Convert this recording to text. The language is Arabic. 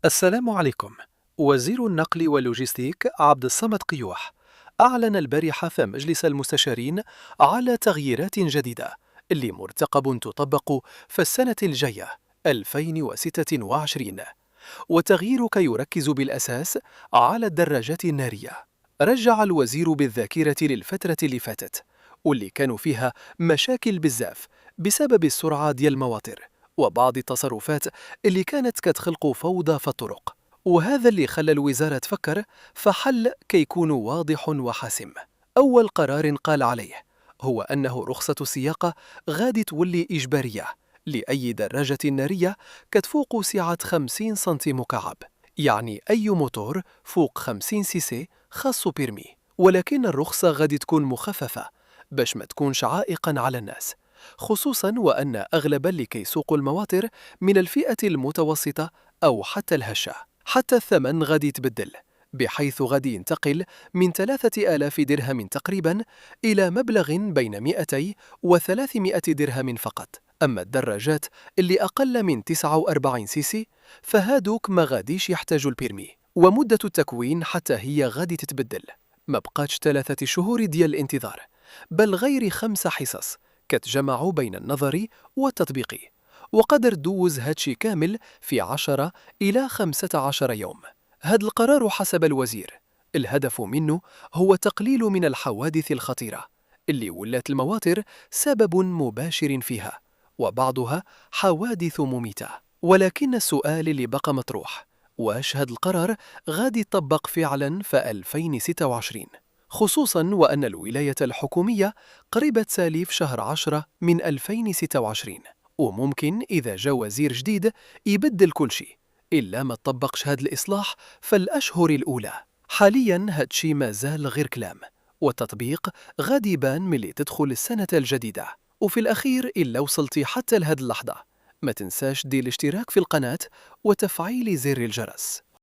السلام عليكم. وزير النقل واللوجستيك عبد الصمد قيوح أعلن البارحة في مجلس المستشارين على تغييرات جديدة اللي مرتقب تطبق في السنة الجاية 2026، وتغييرك يركز بالأساس على الدراجات النارية. رجع الوزير بالذاكرة للفترة اللي فاتت واللي كانوا فيها مشاكل بزاف بسبب السرعة ديال المواطر وبعض التصرفات اللي كانت كتخلق فوضى في الطرق، وهذا اللي خلى الوزارة تفكر في حل كيكون واضح وحاسم. أول قرار قال عليه هو أنه رخصة السياقة غادي تولي إجبارية لأي دراجة نارية كتفوق سعة 50 سنتي مكعب، يعني أي موتور فوق 50 سي سي خاصو بيرمي، ولكن الرخصة غادي تكون مخففة باش ما تكونش عائقا على الناس، خصوصا وأن أغلب اللي كيسوقوا المواطر من الفئة المتوسطة أو حتى الهشة. حتى الثمن غادي يتبدل، بحيث غادي ينتقل من 3000 درهم تقريبا إلى مبلغ بين 200 و 300 درهم فقط. أما الدراجات اللي أقل من 49 سيسي فهادوك ما غاديش يحتاجوا البيرمي، ومدة التكوين حتى هي غادي تتبدل، ما بقاتش 3 شهور ديال الانتظار، بل غير 5 حصص كتجمع بين النظري والتطبيقي، وقدر دوز هادشي كامل في 10 إلى 15 يوم. هاد القرار حسب الوزير الهدف منه هو تقليل من الحوادث الخطيرة اللي ولات المواطر سبب مباشر فيها، وبعضها حوادث مميتة. ولكن السؤال اللي بقى مطروح، واش هاد القرار غادي يطبق فعلا في 2026؟ خصوصا وأن الولاية الحكومية قريبة تسالي في شهر 10 من 2026، وممكن إذا جا وزير جديد يبدل كل شيء، إلا ما تطبقش هاد الإصلاح في الأشهر الأولى. حاليا هادشي ما زال غير كلام، والتطبيق غادي يبان ملي تدخل السنة الجديدة. وفي الأخير إلا وصلتي حتى لهاد اللحظة ما تنساش دير الاشتراك في القناة وتفعيل زر الجرس.